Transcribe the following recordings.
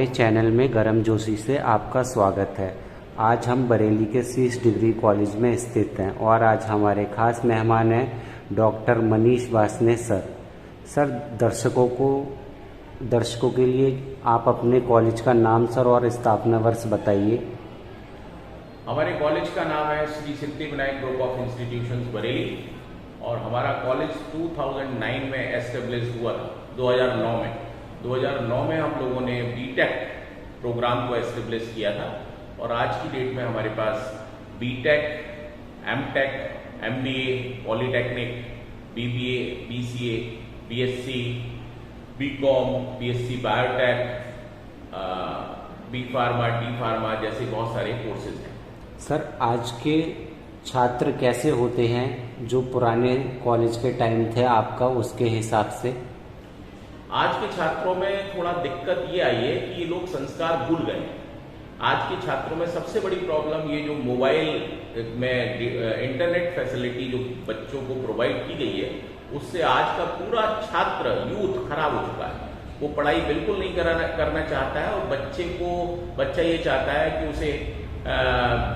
हमारे चैनल में गर्मजोशी से आपका स्वागत है। आज हम बरेली के शीश डिग्री कॉलेज में स्थित हैं और आज हमारे खास मेहमान हैं डॉक्टर मनीष वासने सर। दर्शकों के लिए आप अपने कॉलेज का नाम सर और स्थापना वर्ष बताइए। हमारे कॉलेज का नाम है Shri Siddhivinayak group of institutions Bareilly और हमारा कॉलेज 2009 में एस्टेब्लिश हुआ था। 2009 में हम लोगों ने बीटेक प्रोग्राम को एस्टेब्लिश किया था और आज की डेट में हमारे पास BTech, MTech, MBA, polytechnic, BBA, BCA, BSc, BCom, BSc biotech, B pharma, D pharma जैसे बहुत सारे कोर्सेज हैं। सर, आज के छात्र कैसे होते हैं जो पुराने कॉलेज के टाइम थे आपका, उसके हिसाब से? आज के छात्रों में थोड़ा दिक्कत ये आई है कि ये लोग संस्कार भूल गए। आज के छात्रों में सबसे बड़ी प्रॉब्लम ये जो मोबाइल में इंटरनेट फैसिलिटी जो बच्चों को प्रोवाइड की गई है, उससे आज का पूरा छात्र यूथ खराब हो चुका है। वो पढ़ाई बिल्कुल नहीं करना चाहता है और बच्चा ये चाहता है कि उसे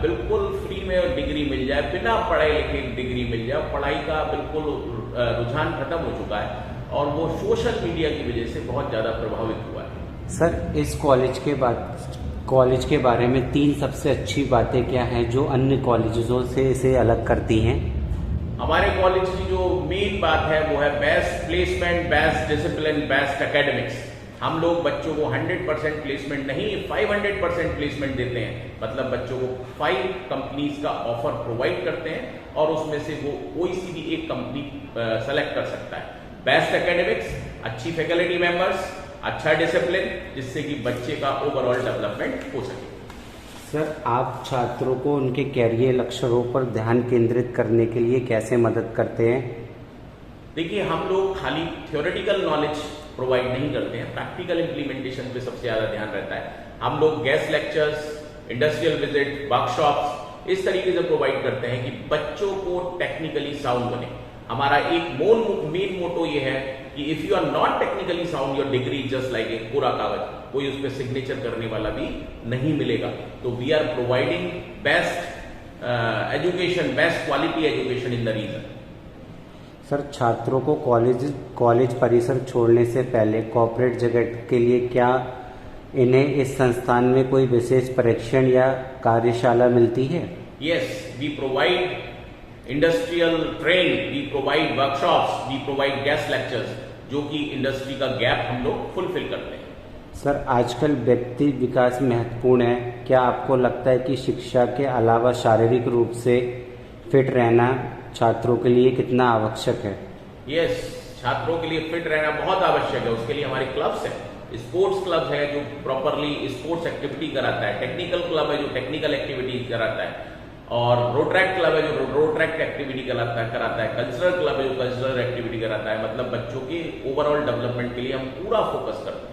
बिल्कुल फ्री में डिग्री मिल जाए, बिना पढ़ाई लिखे डिग्री मिल जाए। पढ़ाई का बिल्कुल रुझान खत्म हो चुका है और वो सोशल मीडिया की वजह से बहुत ज़्यादा प्रभावित हुआ है। सर, इस कॉलेज के बारे में 3 सबसे अच्छी बातें क्या हैं जो अन्य कॉलेजों से इसे अलग करती हैं? हमारे कॉलेज की जो मेन बात है वो है best placement, best discipline, best academics. हम लोग बच्चों को 100% प्लेसमेंट नहीं, 500% प्लेसमेंट देते हैं। मतलब बच्चों को 5 कंपनीज का ऑफर प्रोवाइड करते हैं और उसमें से वो कोई सी भी एक कंपनी सेलेक्ट कर सकता है। बेस्ट एकेडमिक्स, अच्छी फैकल्टी मेंबर्स, अच्छा डिसिप्लिन, जिससे कि बच्चे का ओवरऑल डेवलपमेंट हो सके। सर, आप छात्रों को उनके कैरियर लक्ष्यों पर ध्यान केंद्रित करने के लिए कैसे मदद करते हैं? देखिए, हम लोग खाली थ्योरेटिकल नॉलेज प्रोवाइड नहीं करते हैं, प्रैक्टिकल इम्प्लीमेंटेशन पे सबसे ज्यादा ध्यान रहता है। हम लोग guest lectures, industrial visit, workshops इस तरीके से प्रोवाइड करते हैं कि बच्चों को टेक्निकली साउंड बने। हमारा एक मेन मोटो ये है कि if you are not technically sound, your degree just like a पूरा कागज, कोई उस पर सिग्नेचर करने वाला भी नहीं मिलेगा। तो we are providing best education, best quality education in the region. Sir, छात्रों को कॉलेज परिसर छोड़ने से पहले कॉर्पोरेट जगत के लिए क्या इन्हें इस संस्थान में कोई विशेष परीक्षण या कार्यशाला मिलती है? Yes, we provide industrial train, we provide workshops, we provide guest lectures, जो कि इंडस्ट्री का गैप हम लोग फुलफिल करते हैं। सर, आजकल व्यक्ति विकास महत्वपूर्ण है। क्या आपको लगता है कि शिक्षा के अलावा शारीरिक रूप से फिट रहना छात्रों के लिए कितना आवश्यक है? यस, छात्रों के लिए फिट रहना बहुत आवश्यक है। उसके लिए हमारे क्लब्स हैं, स्पोर्ट्स क्लब है जो प्रॉपरली स्पोर्ट्स एक्टिविटी कराता है, टेक्निकल क्लब है जो टेक्निकल एक्टिविटी कराता है, और रोट्रैक्ट क्लब है जो रोट्रैक्ट एक्टिविटी कराता है, कल्चरल क्लब है जो कल्चरल एक्टिविटी कराता है। मतलब बच्चों के ओवरऑल डेवलपमेंट के लिए हम पूरा फोकस करते हैं।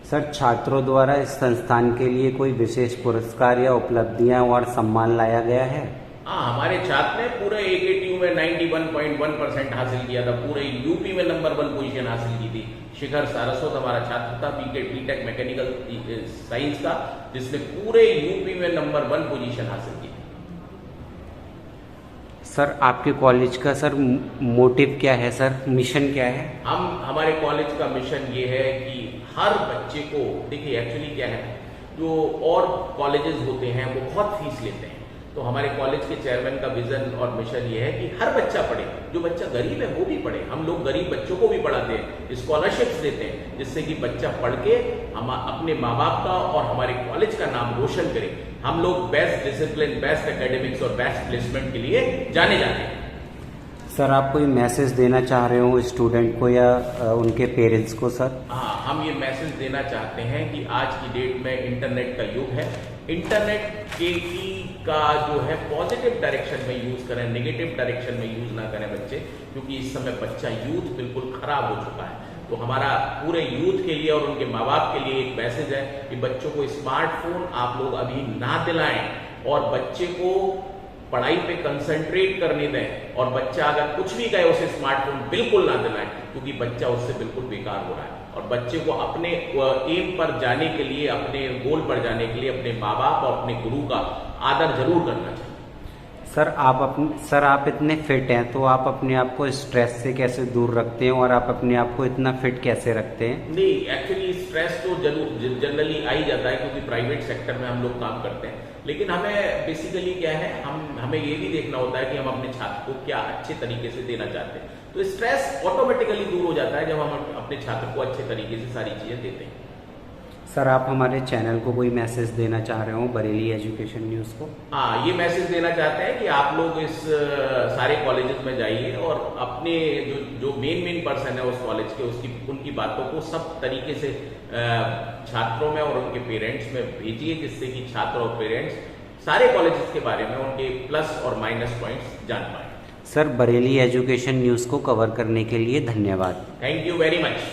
सर, छात्रों द्वारा इस संस्थान के लिए कोई विशेष पुरस्कार या उपलब्धियां और सम्मान लाया गया है? हाँ, हमारे छात्र ने पूरे AKTU में 91.1% हासिल किया था। पूरे यूपी में नंबर 1 पोजीशन हासिल की थी। शिखर सारस्वत हमारा छात्र था, बीटेक मैकेनिकल साइंस का, जिसने पूरे यूपी में नंबर 1 पोजीशन हासिल की। सर, आपके कॉलेज का मोटिव क्या है सर, मिशन क्या है? हमारे कॉलेज का मिशन ये है कि हर बच्चे को, देखिए एक्चुअली क्या है, जो और कॉलेजेस होते हैं वो बहुत फीस लेते हैं। तो हमारे कॉलेज के चेयरमैन का विजन और मिशन ये है कि हर बच्चा पढ़े। जो बच्चा गरीब है वो भी पढ़े। हम लोग गरीब बच्चों को भी पढ़ाते हैं, स्कॉलरशिप्स देते हैं, जिससे कि बच्चा पढ़ के हम अपने माँ बाप का और हमारे कॉलेज का नाम रोशन करें। हम लोग बेस्ट डिसिप्लिन, बेस्ट एकेडमिक्स और बेस्ट प्लेसमेंट के लिए जाने जाते हैं। सर, आप कोई मैसेज देना चाह रहे हो स्टूडेंट को या उनके पेरेंट्स को? सर, हाँ, हम ये मैसेज देना चाहते हैं कि आज की डेट में इंटरनेट का युग है। इंटरनेट का जो है पॉजिटिव डायरेक्शन में यूज करें, नेगेटिव डायरेक्शन में यूज ना करें बच्चे, क्योंकि इस समय बच्चा यूथ बिल्कुल खराब हो चुका है। तो हमारा पूरे यूथ के लिए और उनके माँ बाप के लिए एक मैसेज है कि बच्चों को स्मार्टफोन आप लोग अभी ना दिलाएं और बच्चे को पढ़ाई पे कंसंट्रेट करने दें और बच्चा अगर कुछ भी कहे उसे स्मार्टफोन बिल्कुल ना दिलाएं, क्योंकि बच्चा उससे बिल्कुल बेकार हो रहा है। और बच्चे को अपने एम पर जाने के लिए, अपने गोल पर जाने के लिए अपने माँ बाप और अपने गुरु का आदर जरूर करना चाहिए। सर आप इतने फिट हैं तो आप अपने आप को स्ट्रेस से कैसे दूर रखते हैं और आप अपने आप को इतना फिट कैसे रखते हैं? नहीं, एक्चुअली स्ट्रेस तो जरूर जनरली आ ही जाता है, क्योंकि प्राइवेट सेक्टर में हम लोग काम करते हैं। लेकिन हमें बेसिकली क्या है, हमें ये भी देखना होता है कि हम अपने छात्र को क्या अच्छे तरीके से देना चाहते हैं। तो स्ट्रेस ऑटोमेटिकली दूर हो जाता है जब हम अपने छात्र को अच्छे तरीके से सारी चीजें देते हैं। सर आप हमारे चैनल को कोई मैसेज देना चाह रहे हो, बरेली एजुकेशन न्यूज़ को? हाँ, ये मैसेज देना चाहते हैं कि आप लोग इस सारे कॉलेजेस में जाइए और अपने जो मेन पर्सन है उस कॉलेज के, उनकी बातों को सब तरीके से छात्रों में और उनके पेरेंट्स में भेजिए, जिससे कि छात्र और पेरेंट्स सारे कॉलेजेस के बारे में उनके प्लस और माइनस पॉइंट्स जान पाए। सर बरेली एजुकेशन न्यूज़ को कवर करने के लिए धन्यवाद। Thank you very much.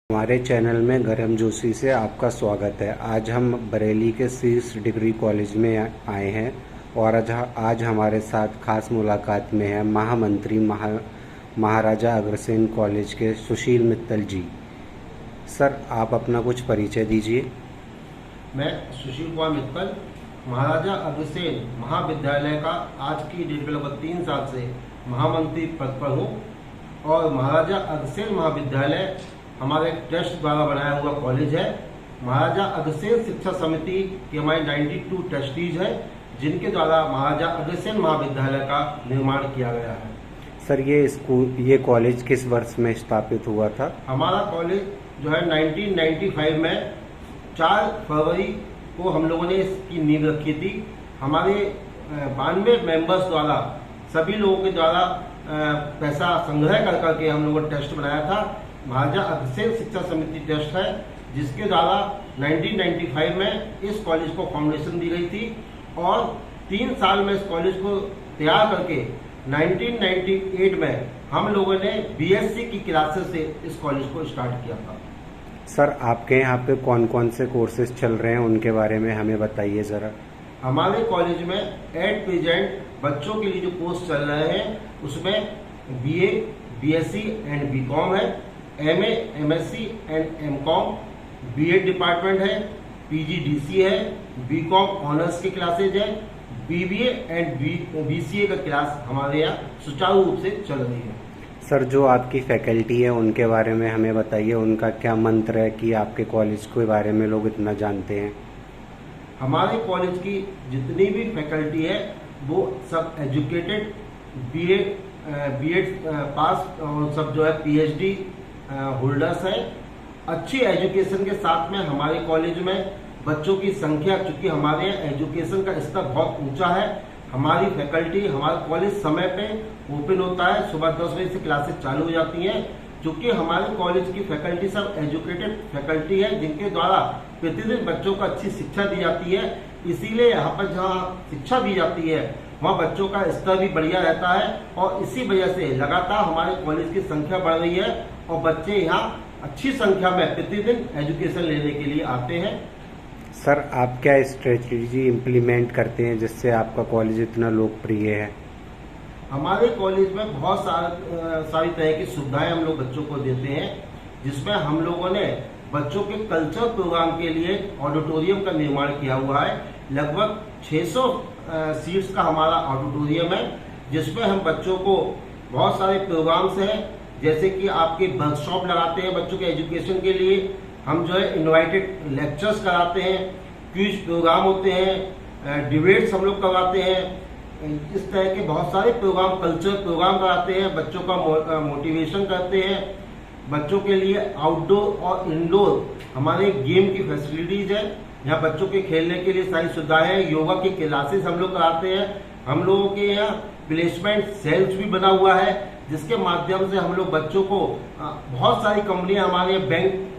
हमारे चैनल में गर्मजोशी से आपका स्वागत है। आज हम बरेली के शीर्ष डिग्री कॉलेज में आए हैं और आज हमारे साथ खास मुलाकात में है महामंत्री महाराजा अग्रसेन कॉलेज के सुशील मित्तल जी। सर आप अपना कुछ परिचय दीजिए। मैं सुशील कुमार मित्तल महाराजा अग्रसेन महाविद्यालय का आज की डेट में लगभग 3 साल से महामंत्री पद पर हूँ और महाराजा अग्रसेन महाविद्यालय हमारे ट्रस्ट द्वारा बनाया हुआ कॉलेज है। महाराजा अग्रसेन शिक्षा समिति की हमारी 92 ट्रस्टीज है, जिनके द्वारा महाराजा अग्रसेन महाविद्यालय का निर्माण किया गया है। सर ये कॉलेज किस वर्ष में स्थापित हुआ था? हमारा कॉलेज जो है 1995 में 4 फरवरी को हम लोगों ने इसकी नींव रखी थी। हमारे 92 मेंबर्स द्वारा, सभी लोगों के द्वारा पैसा संग्रह कर करके हम लोगों ने ट्रस्ट बनाया था। महाराजा अग्रसेन शिक्षा समिति ट्रस्ट है, जिसके द्वारा 1995 में इस कॉलेज को फाउंडेशन दी गई थी और 3 साल में इस कॉलेज को तैयार करके 1998 में हम लोगों ने बीएससी की क्लासेस से इस कॉलेज को स्टार्ट किया था। सर आपके यहाँ पे कौन कौन से कोर्सेज चल रहे हैं, उनके बारे में हमें बताइए ज़रा। हमारे कॉलेज में एट प्रेजेंट बच्चों के लिए जो कोर्स चल रहे हैं उसमें बीए, बीएससी एंड बीकॉम है, MA, MSc and MCom, BEd department है, पीजीडीसी है, बीकॉम ऑनर्स की क्लासेज है, बीबीए एंड बीसीए का क्लास हमारे यहाँ सुचारू रूप से चल रही है। सर जो आपकी फैकल्टी है उनके बारे में हमें बताइए, उनका क्या मंत्र है कि आपके कॉलेज के बारे में लोग इतना जानते हैं? हमारे कॉलेज की जितनी भी फैकल्टी है वो सब एजुकेटेड, बीएड पास और सब जो है पीएचडी होल्डर्स हैं। अच्छी एजुकेशन के साथ में हमारे कॉलेज में बच्चों की संख्या, चूंकि हमारे यहाँ एजुकेशन का स्तर बहुत ऊंचा है, हमारी फैकल्टी, हमारा कॉलेज समय पे ओपन होता है, सुबह 10 बजे से क्लासेस चालू हो जाती हैं। चूंकि हमारे कॉलेज की फैकल्टी सब एजुकेटेड फैकल्टी है, जिनके द्वारा प्रतिदिन बच्चों को अच्छी शिक्षा दी जाती है, इसीलिए यहाँ पर जहाँ शिक्षा दी जाती है वहाँ बच्चों का स्तर भी बढ़िया रहता है और इसी वजह से लगातार हमारे कॉलेज की संख्या बढ़ रही है और बच्चे यहाँ अच्छी संख्या में प्रतिदिन एजुकेशन लेने के लिए आते हैं। सर आप क्या स्ट्रेटजी इम्प्लीमेंट करते हैं जिससे आपका कॉलेज इतना लोकप्रिय है? हमारे कॉलेज में बहुत सारी तरह की सुविधाएं हम लोग बच्चों को देते हैं, जिसमें हम लोगों ने बच्चों के कल्चर प्रोग्राम के लिए ऑडिटोरियम का निर्माण किया हुआ है। लगभग 600 सीट्स का हमारा ऑडिटोरियम है, जिसमें हम बच्चों को बहुत सारे प्रोग्राम्स हैं, जैसे कि आपके वर्कशॉप लगाते हैं बच्चों के एजुकेशन के लिए, हम जो है इनवाइटेड लेक्चर्स कराते हैं, क्विज प्रोग्राम होते हैं, डिबेट्स हम लोग करवाते हैं। इस तरह के बहुत सारे प्रोग्राम, कल्चर प्रोग्राम कराते हैं, बच्चों का मोटिवेशन करते हैं। बच्चों के लिए आउटडोर और इंडोर हमारे गेम की फैसिलिटीज है। यहाँ बच्चों के खेलने के लिए सारी सुविधाएं हैं। योगा की क्लासेस हम लोग कराते हैं। हम लोगों के यहाँ प्लेसमेंट सेल्स भी बना हुआ है, जिसके माध्यम से हम लोग बच्चों को, बहुत सारी कंपनियां हमारे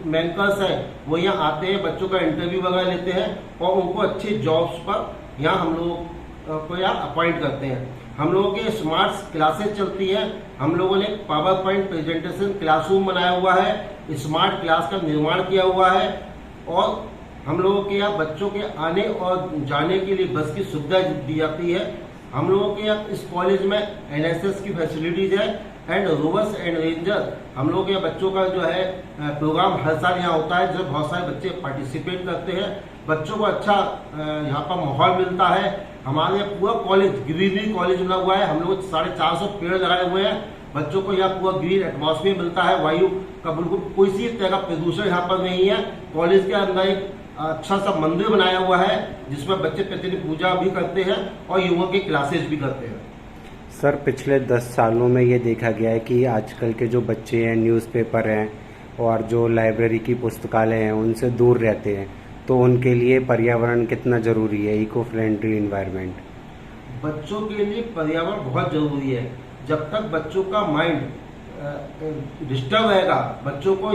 बैंकर्स हैं, वो यहाँ आते हैं, बच्चों का इंटरव्यू वगैरह लेते हैं और उनको अच्छी जॉब्स पर यहाँ हम लोग को यहाँ अपॉइंट करते हैं। हम लोगों के स्मार्ट क्लासेस चलती है। हम लोगों ने पावर पॉइंट प्रेजेंटेशन क्लासरूम बनाया हुआ है, स्मार्ट क्लास का निर्माण किया हुआ है और हम लोगों के यहाँ बच्चों के आने और जाने के लिए बस की सुविधा दी जाती है। हम लोगों के यहाँ इस कॉलेज में NSS की फैसिलिटीज है एंड रोवर्स एंड रेंजर। हम लोग के बच्चों का जो है प्रोग्राम हर साल यहाँ होता है, जब बहुत सारे बच्चे पार्टिसिपेट करते हैं। बच्चों को अच्छा यहाँ पर माहौल मिलता है। हमारे यहाँ पूरा कॉलेज ग्रीनरी कॉलेज बना हुआ है। हम लोग 450 पेड़ लगाए हुए हैं। बच्चों को यहाँ पूरा ग्रीन एटमॉस्फेयर मिलता है। वायु का बिल्कुल कोई सी तरह का प्रदूषण यहाँ पर नहीं है। कॉलेज के अंदर एक अच्छा सा मंदिर बनाया हुआ है, जिसमें बच्चे प्रतिदिन पूजा भी करते हैं और योगा की क्लासेस भी करते हैं। सर, पिछले 10 सालों में ये देखा गया है कि आजकल के जो बच्चे हैं, न्यूज़पेपर हैं और जो लाइब्रेरी की पुस्तकालय हैं, उनसे दूर रहते हैं, तो उनके लिए पर्यावरण कितना जरूरी है, इको फ्रेंडली इन्वायरमेंट? बच्चों के लिए पर्यावरण बहुत जरूरी है। जब तक बच्चों का माइंड डिस्टर्ब रहेगा, बच्चों को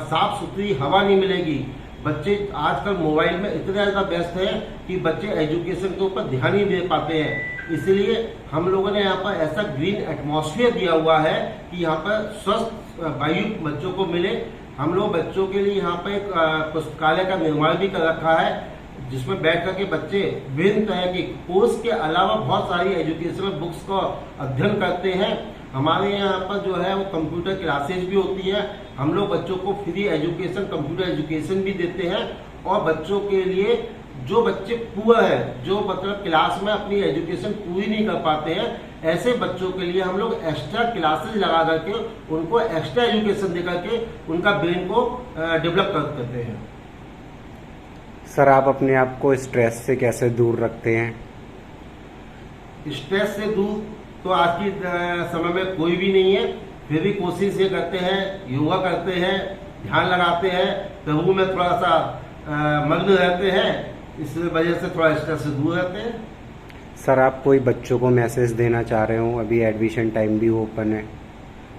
साफ सुथरी हवा नहीं मिलेगी। बच्चे आजकल मोबाइल में इतने ज़्यादा व्यस्त हैं कि बच्चे एजुकेशन के ऊपर ध्यान ही दे पाते हैं। इसलिए हम लोगों ने यहाँ पर ऐसा ग्रीन एटमॉस्फेयर दिया हुआ है कि यहाँ पर स्वस्थ वायु बच्चों को मिले। हम लोग बच्चों के लिए यहाँ पर एक पुस्तकालय का निर्माण भी कर रखा है, जिसमें बैठ करके बच्चे विभिन्न तरह के कोर्स के अलावा बहुत सारी एजुकेशनल बुक्स का अध्ययन करते हैं। हमारे यहाँ पर जो है वो कंप्यूटर क्लासेज भी होती है। हम लोग बच्चों को फ्री एजुकेशन, कंप्यूटर एजुकेशन भी देते हैं और बच्चों के लिए जो बच्चे पुअर है, जो मतलब क्लास में अपनी एजुकेशन पूरी नहीं कर पाते हैं, ऐसे बच्चों के लिए हम लोग एक्स्ट्रा क्लासेज लगा करके उनको एक्स्ट्रा एजुकेशन दे करके उनका ब्रेन को डेवलप करते हैं। सर, आप अपने आप को स्ट्रेस से कैसे दूर रखते हैं? स्ट्रेस से दूर तो आज की समय में कोई भी नहीं है। फिर भी कोशिश ये करते हैं, योगा करते हैं, ध्यान लगाते हैं, प्रभु में थोड़ा सा मग्न रहते हैं। इस वजह से थोड़ा स्ट्रेस से दूर रहते हैं। सर, आप कोई बच्चों को मैसेज देना चाह रहे हो? अभी एडमिशन टाइम भी ओपन है।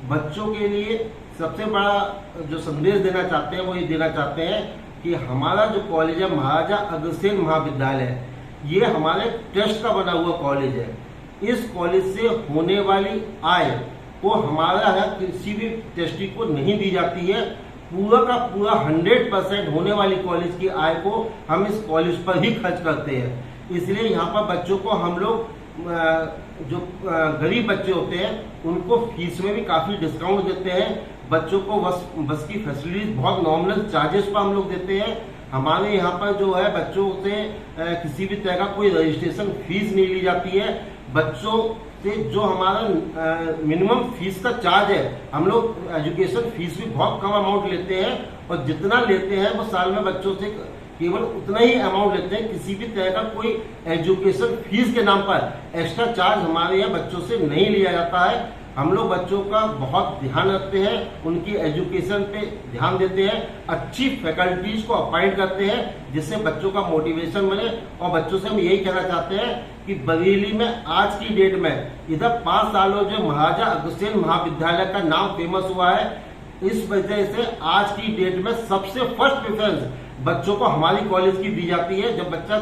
बच्चों के लिए सबसे बड़ा जो संदेश देना चाहते हैं वो ये देना चाहते हैं कि हमारा जो कॉलेज है महाराजा अग्रसेन महाविद्यालय, ये हमारे ट्रस्ट का बना हुआ कॉलेज है। इस कॉलेज से होने वाली आय को हमारा है किसी भी ट्रस्टी को नहीं दी जाती है। पूरा का पूरा 100% होने वाली कॉलेज की आय को हम इस कॉलेज पर ही खर्च करते हैं। इसलिए यहाँ पर बच्चों को हम लोग जो गरीब बच्चे होते हैं उनको फीस में भी काफ़ी डिस्काउंट देते हैं। बच्चों को बस की फैसिलिटीज बहुत नॉमिनल चार्जेस पर हम लोग देते हैं। हमारे यहाँ पर जो है बच्चों से किसी भी तरह का कोई रजिस्ट्रेशन फीस नहीं ली जाती है। बच्चों से जो हमारा मिनिमम फीस का चार्ज है, हम लोग एजुकेशन फीस भी बहुत कम अमाउंट लेते हैं और जितना लेते हैं वो साल में बच्चों से केवल उतना ही अमाउंट लेते हैं। किसी भी तरह का कोई एजुकेशन फीस के नाम पर एक्स्ट्रा चार्ज हमारे यहाँ बच्चों से नहीं लिया जाता है। हम लोग बच्चों का बहुत ध्यान रखते हैं, उनकी एजुकेशन पे ध्यान देते हैं, अच्छी फैकल्टीज को अपॉइंट करते हैं जिससे बच्चों का मोटिवेशन बने। और बच्चों से हम यही कहना चाहते हैं कि बरेली में आज की डेट में इधर 5 सालों जो महाराजा अग्रसेन महाविद्यालय का नाम फेमस हुआ है, इस वजह से आज की डेट में सबसे फर्स्ट प्रेफरेंस बच्चों को हमारी कॉलेज की दी जाती है। जब बच्चा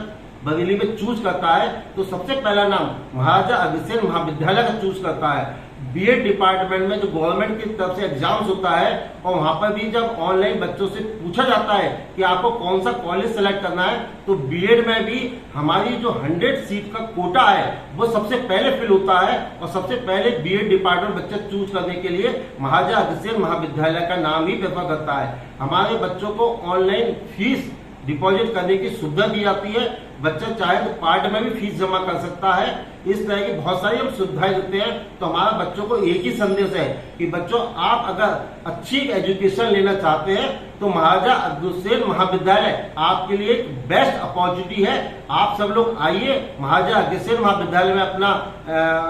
बरेली में चूज करता है तो सबसे पहला नाम महाराजा अग्रसेन महाविद्यालय का चूज करता है। बीएड डिपार्टमेंट में जो गवर्नमेंट की तरफ से एग्जाम्स होता है और वहां पर भी जब ऑनलाइन बच्चों से पूछा जाता है कि आपको कौन सा कॉलेज सेलेक्ट करना है, तो बीएड में भी हमारी जो 100 सीट का कोटा है वो सबसे पहले फिल होता है और सबसे पहले बीएड डिपार्टमेंट बच्चे चूज करने के लिए महाराजा अग्रसेन महाविद्यालय का नाम ही प्रेफर करता है। हमारे बच्चों को ऑनलाइन फीस डिपॉजिट करने की सुविधा दी जाती है। बच्चा चाहे तो पार्ट में भी फीस जमा कर सकता है। इस तरह की बहुत सारी हम सुविधाएं देते हैं। तो हमारा बच्चों को एक ही संदेश है कि बच्चों, आप अगर अच्छी एजुकेशन लेना चाहते हैं तो महाराजा अग्रसेन महाविद्यालय आपके लिए एक बेस्ट अपॉर्चुनिटी है। आप सब लोग आइए, महाराजा अग्रसेन महाविद्यालय में अपना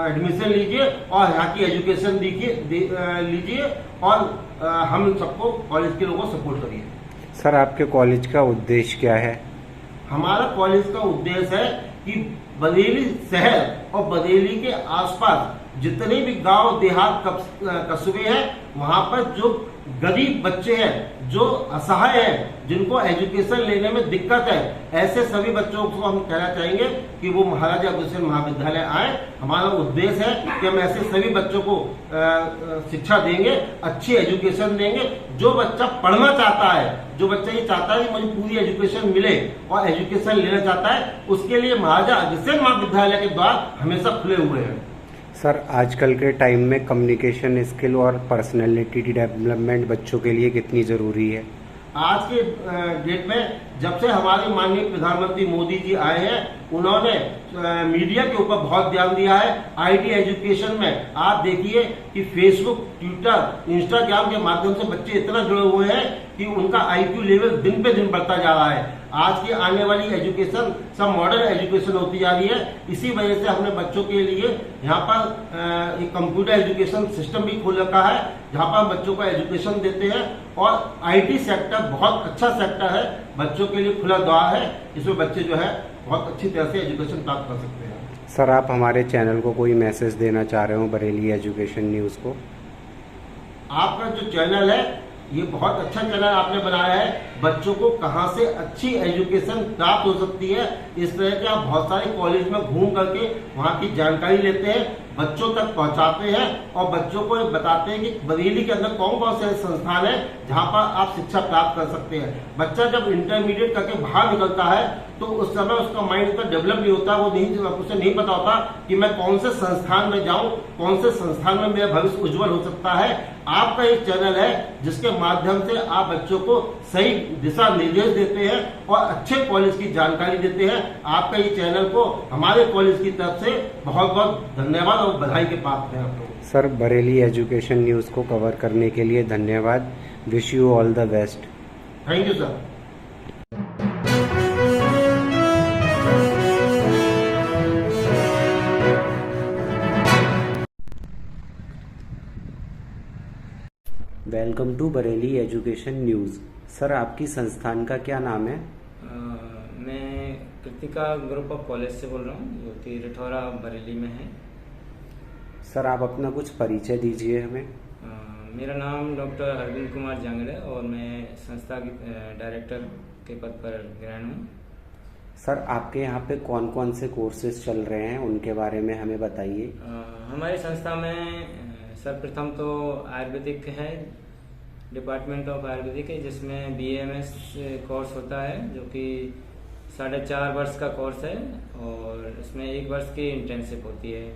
एडमिशन लीजिए और यहाँ की एजुकेशन लीजिए और हम सबको, कॉलेज के लोगों को सपोर्ट करिए। सर, आपके कॉलेज का उद्देश्य क्या है? हमारा कॉलेज का उद्देश्य है कि बरेली शहर और बरेली के आसपास जितने भी गांव देहात कस्बे हैं, वहां पर जो गरीब बच्चे हैं, जो असहाय हैं, जिनको एजुकेशन लेने में दिक्कत है, ऐसे सभी बच्चों को हम कहना चाहेंगे कि वो महाराजा अग्रसेन महाविद्यालय आए। हमारा उद्देश्य है कि हम ऐसे सभी बच्चों को शिक्षा देंगे, अच्छी एजुकेशन देंगे। जो बच्चा पढ़ना चाहता है, जो बच्चा ये चाहता है कि मुझे पूरी एजुकेशन मिले और एजुकेशन लेना चाहता है, उसके लिए महाराजा अग्रसेन महाविद्यालय के द्वार हमेशा खुले हुए हैं। सर, आजकल के टाइम में कम्युनिकेशन स्किल और पर्सनैलिटी डेवलपमेंट बच्चों के लिए कितनी ज़रूरी है? आज के डेट में जब से हमारे माननीय प्रधानमंत्री मोदी जी आए हैं, उन्होंने मीडिया के ऊपर बहुत ध्यान दिया है। आईटी एजुकेशन में आप देखिए कि फेसबुक, ट्विटर, इंस्टाग्राम के माध्यम से बच्चे इतना जुड़े हुए हैं कि उनका आईक्यू लेवल दिन पे दिन बढ़ता जा रहा है। आज की आने वाली एजुकेशन सब मॉडर्न एजुकेशन होती जा रही है। इसी वजह से हमने बच्चों के लिए यहाँ पर एक कंप्यूटर एजुकेशन सिस्टम भी खोल रखा है, जहाँ पर हम बच्चों को एजुकेशन देते हैं। और आईटी सेक्टर बहुत अच्छा सेक्टर है, बच्चों के लिए खुला द्वार है। इसमें बच्चे जो है बहुत अच्छी तरह से एजुकेशन प्राप्त कर सकते हैं। सर, आप हमारे चैनल को कोई मैसेज देना चाह रहे हो बरेली एजुकेशन न्यूज़ को? आपका जो चैनल है, ये बहुत अच्छा चैनल आपने बनाया है। बच्चों को कहाँ से अच्छी एजुकेशन प्राप्त हो सकती है, इस तरह के आप बहुत सारे कॉलेज में घूम करके वहाँ की जानकारी लेते हैं, बच्चों तक पहुँचाते हैं और बच्चों को बताते हैं कि बरेली के अंदर कौन कौन से संस्थान है जहाँ पर आप शिक्षा प्राप्त कर सकते हैं। बच्चा जब इंटरमीडिएट करके बाहर निकलता है तो उस समय उसका माइंड इतना डेवलप नहीं होता, उसे नहीं पता होता कि मैं कौन से संस्थान में जाऊं, कौन से संस्थान में मेरा भविष्य उज्जवल हो सकता है। आपका एक चैनल है जिसके माध्यम से आप बच्चों को सही दिशा निर्देश देते हैं और अच्छे कॉलेज की जानकारी देते हैं। आपका ये चैनल को हमारे कॉलेज की तरफ से बहुत बहुत धन्यवाद और बधाई के पात्र हैं आप लोग। सर, बरेली एजुकेशन न्यूज़ को कवर करने के लिए धन्यवाद। Wish you all the best. Thank you sir. Welcome to Bareilly education news. Sir, आपकी संस्थान का क्या नाम है? मैं कृतिका ग्रुप ऑफ कॉलेज से बोल रहा हूँ, जो कि रिठौरा बरेली में है। सर, आप अपना कुछ परिचय दीजिए हमें। मेरा नाम डॉक्टर अरविंद कुमार जांगड़े और मैं संस्था की डायरेक्टर के पद पर ग्रहण हूँ। सर, आपके यहाँ पे कौन कौन से कोर्सेज चल रहे हैं, उनके बारे में हमें बताइए। हमारी संस्था में सर्वप्रथम तो आयुर्वेदिक है, डिपार्टमेंट ऑफ आयुर्वेदिक है, जिसमें BAMS कोर्स होता है, जो कि 4.5 वर्ष का कोर्स है और इसमें 1 वर्ष की इंटर्नशिप होती है।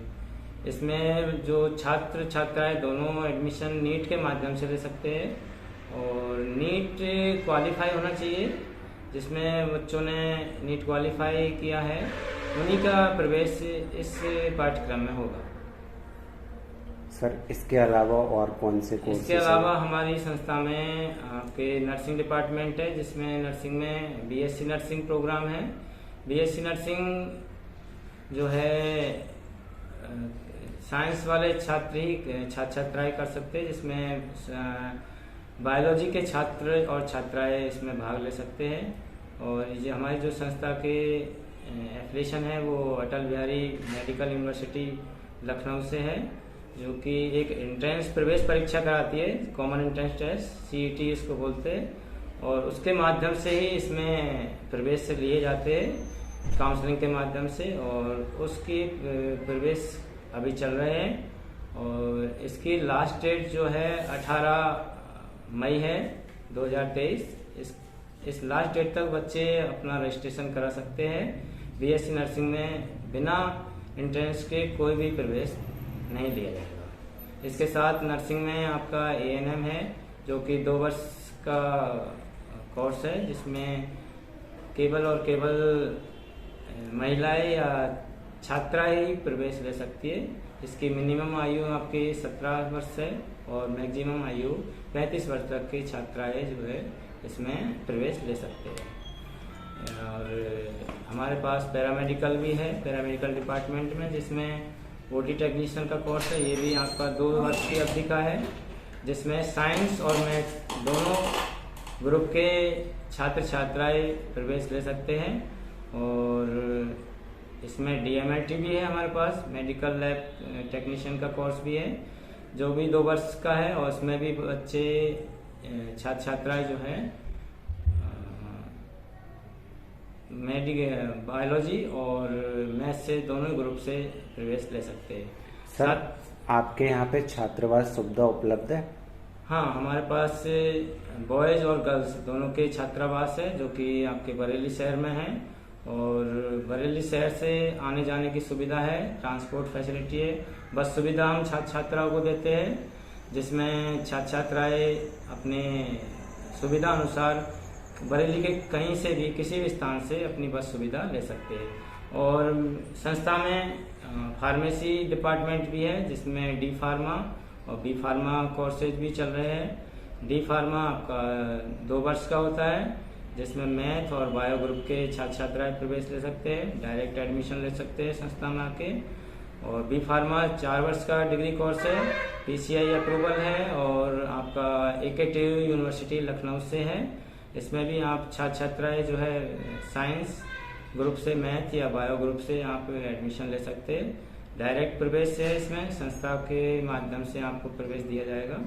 इसमें जो छात्र छात्राएं दोनों एडमिशन नीट के माध्यम से ले सकते हैं और नीट क्वालिफाई होना चाहिए। जिसमें बच्चों ने नीट क्वालिफाई किया है उन्हीं का प्रवेश इस पाठ्यक्रम में होगा। सर, इसके अलावा और कौन से कोर्सेज? इसके अलावा हमारी संस्था में आपके नर्सिंग डिपार्टमेंट है, जिसमें नर्सिंग में BSc नर्सिंग प्रोग्राम है। BSc नर्सिंग जो है साइंस वाले छात्र ही छात्राएं कर सकते हैं, जिसमें बायोलॉजी के छात्र और छात्राएं इसमें भाग ले सकते हैं। और ये हमारी जो संस्था के एफिलिएशन है वो अटल बिहारी मेडिकल यूनिवर्सिटी लखनऊ से है, जो कि एक एंट्रेंस प्रवेश परीक्षा कराती है, कॉमन एंट्रेंस टेस्ट CET इसको बोलते हैं, और उसके माध्यम से ही इसमें प्रवेश लिए जाते हैं काउंसलिंग के माध्यम से। और उसकी प्रवेश अभी चल रहे हैं और इसकी लास्ट डेट जो है 18 मई है 2023। इस लास्ट डेट तक बच्चे अपना रजिस्ट्रेशन करा सकते हैं। BSc नर्सिंग में बिना एंट्रेंस के कोई भी प्रवेश नहीं लिया जाएगा। इसके साथ नर्सिंग में आपका ANM है, जो कि 2 वर्ष का कोर्स है, जिसमें केवल और केवल महिलाएं या छात्राएं ही प्रवेश ले सकती है। इसकी मिनिमम आयु आपकी 17 वर्ष है और मैक्सिमम आयु 35 वर्ष तक की छात्राएं जो है इसमें प्रवेश ले सकते हैं। और हमारे पास पैरामेडिकल भी है, पैरामेडिकल डिपार्टमेंट में, जिसमें ओटी टेक्नीशियन का कोर्स है। ये भी आपका 2 वर्ष की अवधि का है, जिसमें साइंस और मैथ दोनों ग्रुप के छात्र छात्राएं प्रवेश ले सकते हैं। और इसमें डीएमएलटी भी है हमारे पास, मेडिकल लैब टेक्नीशियन का कोर्स भी है, जो भी 2 वर्ष का है। और उसमें भी बच्चे छात्र छात्राएं जो है बायोलॉजी और मैथ से दोनों ग्रुप से प्रवेश ले सकते हैं। सर, आपके यहाँ पे छात्रावास सुविधा उपलब्ध है? हाँ, हमारे पास बॉयज और गर्ल्स दोनों के छात्रावास है, जो कि आपके बरेली शहर में है। और बरेली शहर से आने जाने की सुविधा है, ट्रांसपोर्ट फैसिलिटी है, बस सुविधा हम छात्र छात्राओं को देते हैं, जिसमें छात्र छात्राएं अपने सुविधा अनुसार बरेली के कहीं से भी किसी भी स्थान से अपनी बस सुविधा ले सकते हैं। और संस्था में फार्मेसी डिपार्टमेंट भी है, जिसमें डी फार्मा और बी फार्मा कोर्सेज भी चल रहे हैं। डी फार्मा आपका 2 वर्ष का होता है, जिसमें मैथ और बायो ग्रुप के छात्र छात्राएं प्रवेश ले सकते हैं, डायरेक्ट एडमिशन ले सकते हैं संस्था में आके। और बी फार्मा 4 वर्ष का डिग्री कोर्स है, पीसीआई अप्रूवल है और आपका एकेटीयू यूनिवर्सिटी लखनऊ से है। इसमें भी आप छात्र छात्राएं जो है साइंस ग्रुप से, मैथ या बायो ग्रुप से आप एडमिशन ले सकते हैं। डायरेक्ट प्रवेश है, इसमें संस्था के माध्यम से आपको प्रवेश दिया जाएगा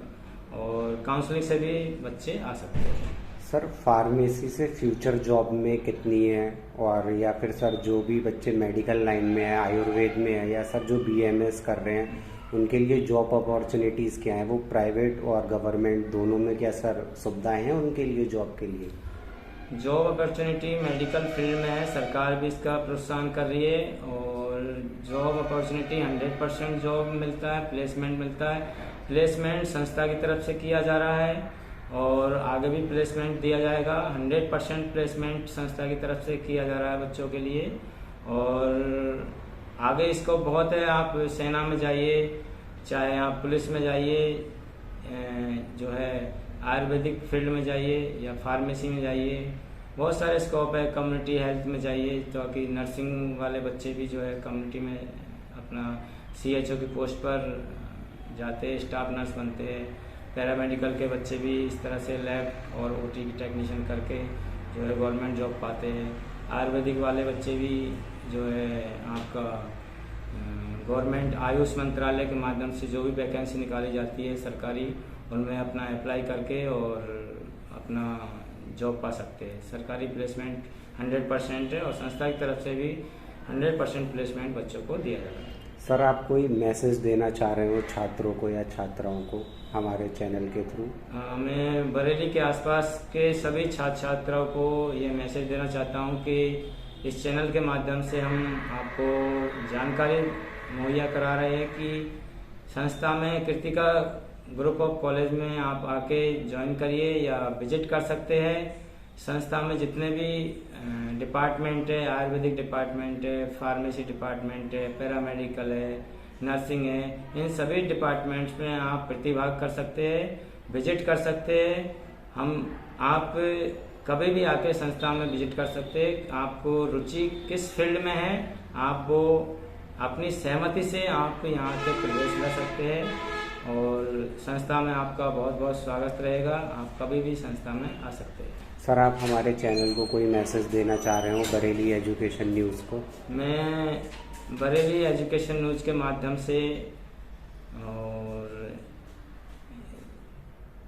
और काउंसलिंग से भी बच्चे आ सकते हैं। सर, फार्मेसी से फ्यूचर जॉब में कितनी है? और या फिर सर जो भी बच्चे मेडिकल लाइन में है, आयुर्वेद में है, या सर जो बीएमएस कर रहे हैं, उनके लिए जॉब अपॉर्चुनिटीज़ क्या हैं? वो प्राइवेट और गवर्नमेंट दोनों में क्या सर सुविधाएं हैं उनके लिए जॉब के लिए? जॉब अपॉर्चुनिटी मेडिकल फील्ड में है, सरकार भी इसका प्रोत्साहन कर रही है। और जॉब अपॉर्चुनिटी 100% जॉब मिलता है, प्लेसमेंट मिलता है। प्लेसमेंट संस्था की तरफ से किया जा रहा है और आगे भी प्लेसमेंट दिया जाएगा। 100% प्लेसमेंट संस्था की तरफ से किया जा रहा है बच्चों के लिए। और आगे स्कोप बहुत है, आप सेना में जाइए, चाहे आप पुलिस में जाइए, जो है आयुर्वेदिक फील्ड में जाइए या फार्मेसी में जाइए, बहुत सारे स्कोप है। कम्युनिटी हेल्थ में जाइए, ताकि नर्सिंग वाले बच्चे भी जो है कम्युनिटी में अपना सीएचओ की पोस्ट पर जाते हैं, स्टाफ नर्स बनते हैं। पैरामेडिकल के बच्चे भी इस तरह से लैब और ओटी की टेक्नीशियन करके जो है गवर्नमेंट जॉब पाते हैं। आयुर्वेदिक वाले बच्चे भी जो है आपका गवर्नमेंट आयुष मंत्रालय के माध्यम से जो भी वैकेंसी निकाली जाती है सरकारी, उनमें अपना अप्लाई करके और अपना जॉब पा सकते हैं। सरकारी प्लेसमेंट 100% है और संस्था की तरफ से भी 100% प्लेसमेंट बच्चों को दिया जाता है। सर, आप कोई मैसेज देना चाह रहे हो छात्रों को या छात्राओं को हमारे चैनल के थ्रू? मैं बरेली के आसपास के सभी छात्र छात्राओं को ये मैसेज देना चाहता हूँ कि इस चैनल के माध्यम से हम आपको जानकारी मुहैया करा रहे हैं कि संस्था में कृतिका ग्रुप ऑफ कॉलेज में आप आके ज्वाइन करिए या विजिट कर सकते हैं। संस्था में जितने भी डिपार्टमेंट है, आयुर्वेदिक डिपार्टमेंट है, फार्मेसी डिपार्टमेंट है, पैरामेडिकल है, नर्सिंग है, इन सभी डिपार्टमेंट्स में आप प्रतिभाग कर सकते हैं, विजिट कर सकते हैं। आप कभी भी आके संस्था में विजिट कर सकते हैं। आपको रुचि किस फील्ड में है, आप वो अपनी सहमति से आप यहाँ के प्रवेश ले सकते हैं और संस्था में आपका बहुत बहुत स्वागत रहेगा। आप कभी भी संस्था में आ सकते हैं। सर, आप हमारे चैनल को कोई मैसेज देना चाह रहे हो बरेली एजुकेशन न्यूज़ को? मैं बरेली एजुकेशन न्यूज़ के माध्यम से और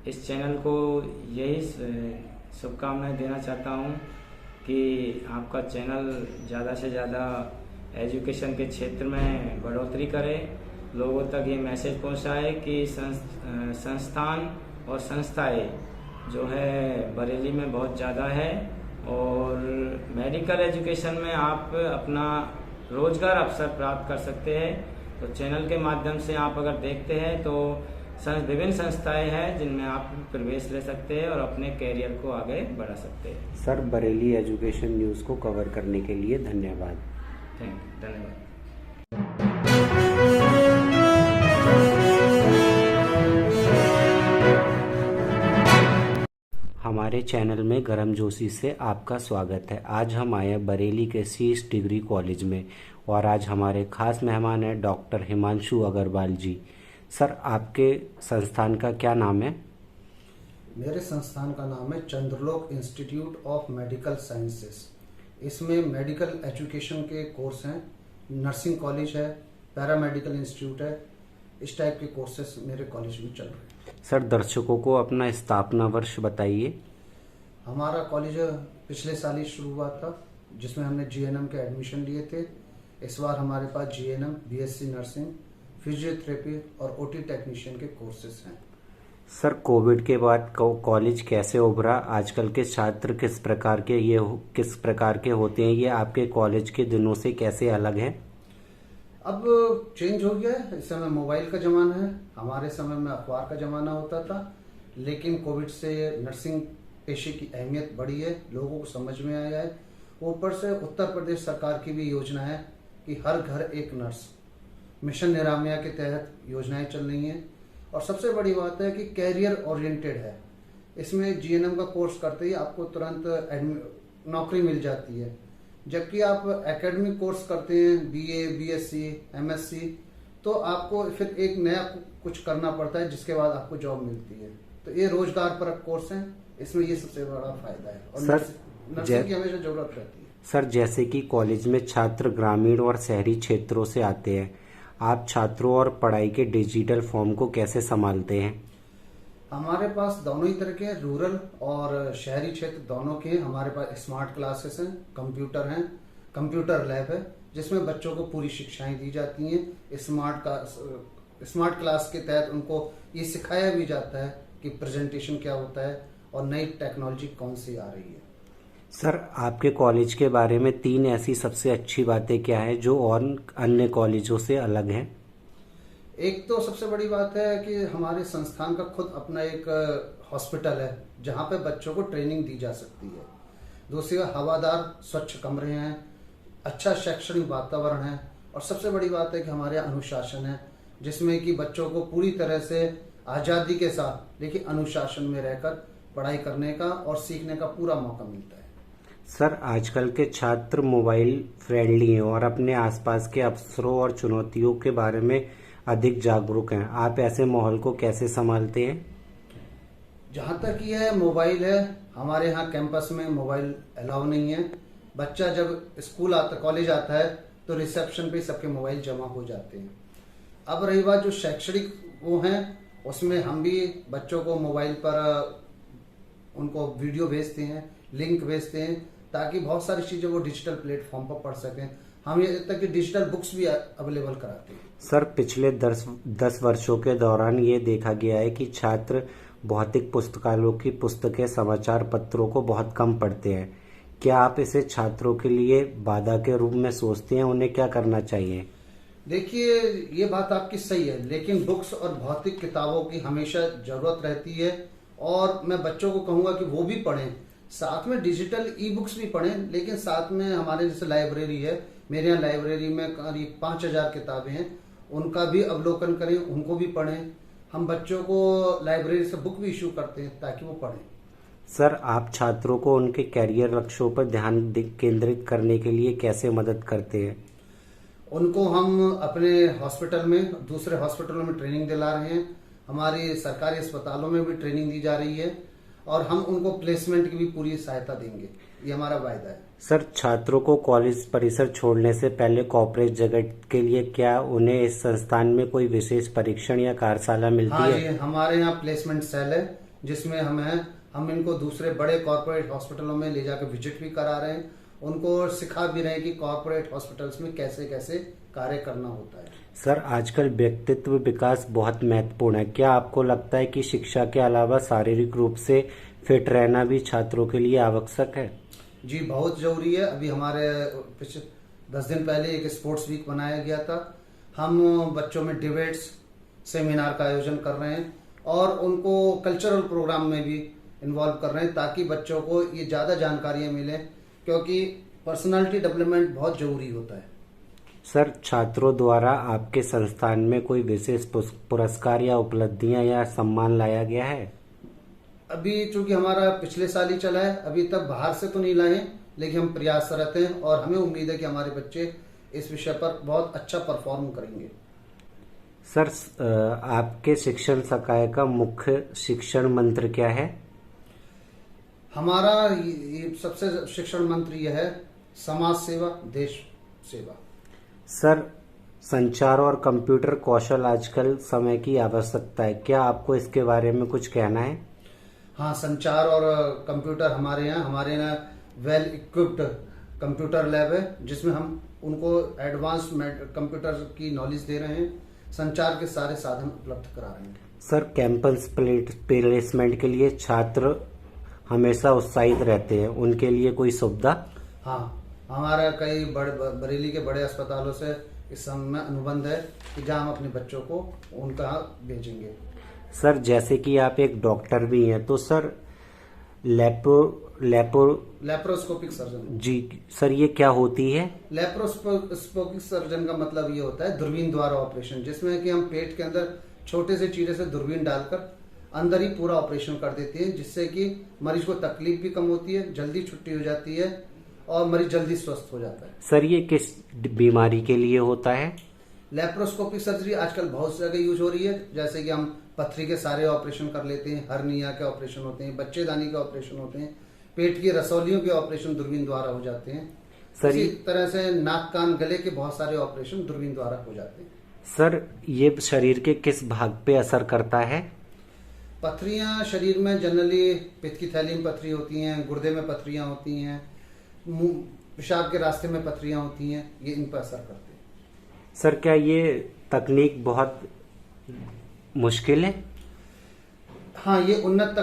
इस चैनल को यही शुभकामनाएं देना चाहता हूं कि आपका चैनल ज़्यादा से ज़्यादा एजुकेशन के क्षेत्र में बढ़ोतरी करे, लोगों तक ये मैसेज पहुंचाए कि संस्थान और संस्थाएं जो है बरेली में बहुत ज़्यादा है और मेडिकल एजुकेशन में आप अपना रोजगार अवसर प्राप्त कर सकते हैं। तो चैनल के माध्यम से आप अगर देखते हैं तो विभिन्न संस्थाएं हैं जिनमें आप प्रवेश ले सकते हैं और अपने कैरियर को आगे बढ़ा सकते हैं। सर, बरेली एजुकेशन न्यूज़ को कवर करने के लिए धन्यवाद। धन्यवाद। हमारे चैनल में गर्मजोशी से आपका स्वागत है। आज हम आए हैं बरेली के शीश डिग्री कॉलेज में और आज हमारे खास मेहमान हैं डॉक्टर हिमांशु अग्रवाल जी। सर, आपके संस्थान का क्या नाम है? मेरे संस्थान का नाम है चंद्रलोक इंस्टीट्यूट ऑफ मेडिकल साइंसेस। इसमें मेडिकल एजुकेशन के कोर्स हैं, नर्सिंग कॉलेज है, पैरामेडिकल इंस्टीट्यूट है, इस टाइप के कोर्सेस मेरे कॉलेज में चल रहे हैं। सर, दर्शकों को अपना स्थापना वर्ष बताइए। हमारा कॉलेज पिछले साल ही शुरू हुआ था, जिसमें हमने जीएनएम के एडमिशन लिए थे। इस बार हमारे पास जीएनएम, बीएससी नर्सिंग, फिजियोथेरेपी और ओटी टेक्नीशियन के कोर्सेस हैं। सर, कोविड के बाद कॉलेज कैसे उभरा? आजकल के छात्र किस प्रकार के होते हैं? ये आपके कॉलेज के दिनों से कैसे अलग है? अब चेंज हो गया है। इस समय मोबाइल का जमाना है, हमारे समय में अखबार का जमाना होता था। लेकिन कोविड से नर्सिंग पेशे की अहमियत बढ़ी है, लोगों को समझ में आया है। ऊपर से उत्तर प्रदेश सरकार की भी योजना है कि हर घर एक नर्स, मिशन निरामया के तहत योजनाएं चल रही हैं। और सबसे बड़ी बात है कि कैरियर ओरिएंटेड है। इसमें जीएनएम का कोर्स करते ही आपको तुरंत नौकरी मिल जाती है, जबकि आप एकेडमिक कोर्स करते हैं, बीए, बीएससी, एमएससी, तो आपको फिर एक नया कुछ करना पड़ता है, जिसके बाद आपको जॉब मिलती है। तो ये रोजगार परक कोर्स है, इसमें ये सबसे बड़ा फायदा है और नर्सिंग की हमेशा जरूरत रहती है। सर, जैसे कि कॉलेज में छात्र ग्रामीण और शहरी क्षेत्रों से आते हैं, आप छात्रों और पढ़ाई के डिजिटल फॉर्म को कैसे संभालते हैं? हमारे पास दोनों ही तरह के, रूरल और शहरी क्षेत्र दोनों के। हमारे पास स्मार्ट क्लासेस हैं, कंप्यूटर लैब है, जिसमें बच्चों को पूरी शिक्षाएं दी जाती हैं। स्मार्ट क्लास के तहत उनको ये सिखाया भी जाता है कि प्रेजेंटेशन क्या होता है और नई टेक्नोलॉजी कौन सी आ रही है। सर, आपके कॉलेज के बारे में 3 ऐसी सबसे अच्छी बातें क्या है जो और अन्य कॉलेजों से अलग है? एक तो सबसे बड़ी बात है कि हमारे संस्थान का खुद अपना एक हॉस्पिटल है, जहाँ पे बच्चों को ट्रेनिंग दी जा सकती है। दूसरी, हवादार स्वच्छ कमरे हैं, अच्छा शैक्षणिक वातावरण है। और सबसे बड़ी बात है कि हमारे यहाँ अनुशासन है, जिसमें कि बच्चों को पूरी तरह से आज़ादी के साथ, लेकिन अनुशासन में रहकर पढ़ाई करने का और सीखने का पूरा मौका मिलता है। सर, आजकल के छात्र मोबाइल फ्रेंडली हैं और अपने आसपास के अवसरों और चुनौतियों के बारे में अधिक जागरूक हैं। आप ऐसे माहौल को कैसे संभालते हैं? जहाँ तक यह मोबाइल है, हमारे यहाँ कैंपस में मोबाइल अलाउ नहीं है। बच्चा जब कॉलेज आता है तो रिसेप्शन पे सबके मोबाइल जमा हो जाते हैं। अब रही बात जो शैक्षणिक वो हैं, उसमें हम भी बच्चों को मोबाइल पर उनको वीडियो भेजते हैं, लिंक भेजते हैं, ताकि बहुत सारी चीजें वो डिजिटल प्लेटफॉर्म पर पढ़ सकें। हम ये तक कि डिजिटल बुक्स भी अवेलेबल कराते हैं। सर, पिछले 10 वर्षों के दौरान ये देखा गया है कि छात्र भौतिक पुस्तकालयों की पुस्तकें, समाचार पत्रों को बहुत कम पढ़ते हैं। क्या आप इसे छात्रों के लिए बाधा के रूप में सोचते हैं? उन्हें क्या करना चाहिए? देखिए, ये बात आपकी सही है, लेकिन बुक्स और भौतिक किताबों की हमेशा जरूरत रहती है। और मैं बच्चों को कहूंगा कि वो भी पढ़ें, साथ में डिजिटल ई बुक्स भी पढ़ें। लेकिन साथ में हमारे जैसे लाइब्रेरी है, मेरे यहाँ लाइब्रेरी में करीब 5000 किताबें हैं, उनका भी अवलोकन करें, उनको भी पढ़ें। हम बच्चों को लाइब्रेरी से बुक भी इशू करते हैं ताकि वो पढ़ें। सर, आप छात्रों को उनके कैरियर लक्ष्यों पर ध्यान केंद्रित करने के लिए कैसे मदद करते हैं? उनको हम अपने हॉस्पिटल में, दूसरे हॉस्पिटलों में ट्रेनिंग दिला रहे हैं। हमारे सरकारी अस्पतालों में भी ट्रेनिंग दी जा रही है और हम उनको प्लेसमेंट की भी पूरी सहायता देंगे, ये हमारा वायदा है। सर, छात्रों को कॉलेज परिसर छोड़ने से पहले कॉर्पोरेट जगत के लिए क्या उन्हें इस संस्थान में कोई विशेष परीक्षण या कार्यशाला मिलती है? हाँ, हमारे यहाँ प्लेसमेंट सेल है, जिसमें हम इनको दूसरे बड़े कॉर्पोरेट हॉस्पिटलों में ले जाकर विजिट भी करा रहे हैं। उनको सिखा भी रहे हैं कि कॉर्पोरेट हॉस्पिटल्स में कैसे कैसे कार्य करना होता है। सर, आजकल व्यक्तित्व विकास बहुत महत्वपूर्ण है। क्या आपको लगता है कि शिक्षा के अलावा शारीरिक रूप से फिट रहना भी छात्रों के लिए आवश्यक है? जी, बहुत जरूरी है। अभी हमारे पिछले 10 दिन पहले एक स्पोर्ट्स वीक बनाया गया था। हम बच्चों में डिबेट्स, सेमिनार का आयोजन कर रहे हैं और उनको कल्चरल प्रोग्राम में भी इन्वॉल्व कर रहे हैं ताकि बच्चों को ये ज़्यादा जानकारियाँ मिलें, क्योंकि पर्सनालिटी डेवलपमेंट बहुत ज़रूरी होता है। सर, छात्रों द्वारा आपके संस्थान में कोई विशेष पुरस्कार या उपलब्धियां या सम्मान लाया गया है? अभी चूंकि हमारा पिछले साल ही चला है, अभी तक बाहर से तो नहीं लाए, लेकिन हम प्रयासरत हैं और हमें उम्मीद है कि हमारे बच्चे इस विषय पर बहुत अच्छा परफॉर्म करेंगे। सर, आपके शिक्षण संकाय का मुख्य शिक्षण मंत्र क्या है? हमारा ये सबसे शिक्षण मंत्र यह है, समाज सेवा, देश सेवा। सर, संचार और कंप्यूटर कौशल आजकल समय की आवश्यकता है, क्या आपको इसके बारे में कुछ कहना है? हाँ, संचार और कंप्यूटर हमारे यहाँ वेल इक्विप्ड कंप्यूटर लैब है, जिसमें हम उनको एडवांस कंप्यूटर की नॉलेज दे रहे हैं, संचार के सारे साधन उपलब्ध करा रहे हैं। सर, कैंपस प्लेसमेंट के लिए छात्र हमेशा उत्साहित रहते हैं, उनके लिए कोई सुविधा? हाँ, हमारा कई बरेली के बड़े अस्पतालों से इस समय अनुबंध है कि जहाँ हम अपने बच्चों को उनका भेजेंगे। सर, जैसे कि आप एक डॉक्टर भी हैं, तो सर लेप्रोस्कोपिक सर्जन। जी सर, ये क्या होती है? लेप्रोस्कोपिक सर्जन का मतलब ये होता है दूरबीन द्वारा ऑपरेशन, जिसमें कि हम पेट के अंदर छोटे से चीरे से दूरबीन डालकर अंदर ही पूरा ऑपरेशन कर देते हैं, जिससे कि मरीज को तकलीफ भी कम होती है, जल्दी छुट्टी हो जाती है और मरीज जल्दी स्वस्थ हो जाता है। सर, ये किस बीमारी के लिए होता है? लेप्रोस्कोपिक सर्जरी आजकल बहुत जगह यूज हो रही है, जैसे कि हम पथरी के सारे ऑपरेशन कर लेते हैं, हर्निया के ऑपरेशन होते हैं, बच्चेदानी के ऑपरेशन होते हैं, पेट की रसौलियों के ऑपरेशन दूरबीन द्वारा हो जाते हैं। सर, इसी तरह से नाक कान गले के बहुत सारे ऑपरेशन दूरबीन द्वारा हो जाते हैं। सर, ये शरीर के किस भाग पे असर करता है? पथरियां शरीर में जनरली पित्त की थैली में पथरी होती हैं, गुर्दे में पथरियां होती हैं, पेशाब के रास्ते में पथरियां होती हैं, ये इन पर असर करते हैं। सर, क्या ये तकनीक बहुत मुश्किल है? हाँ, ये उन्नत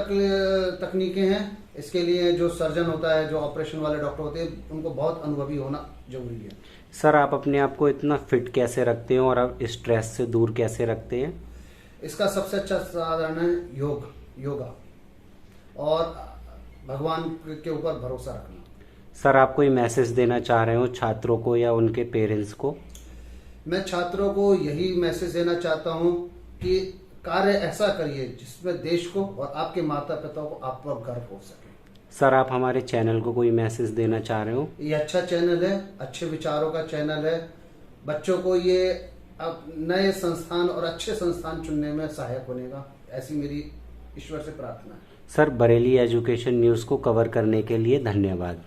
तकनीकें हैं। इसके लिए जो सर्जन होता है, जो ऑपरेशन वाले डॉक्टर होते हैं, उनको बहुत अनुभवी होना जरूरी है। सर, आप अपने आप को इतना फिट कैसे रखते हैं और आप स्ट्रेस से दूर कैसे रखते हैं? इसका सबसे अच्छा साधन है योगा और भगवान के ऊपर भरोसा रखना। सर, आप कोई मैसेज देना चाह रहे हो छात्रों को या उनके पेरेंट्स को? मैं छात्रों को यही मैसेज देना चाहता हूँ कि कार्य ऐसा करिए जिसमें देश को और आपके माता पिता को आप पर गर्व हो सके। सर, आप हमारे चैनल को कोई मैसेज देना चाह रहे हो? ये अच्छा चैनल है, अच्छे विचारों का चैनल है, बच्चों को ये अब नए संस्थान और अच्छे संस्थान चुनने में सहायक बनेगा, ऐसी मेरी ईश्वर से प्रार्थना है। सर, बरेली एजुकेशन न्यूज़ को कवर करने के लिए धन्यवाद।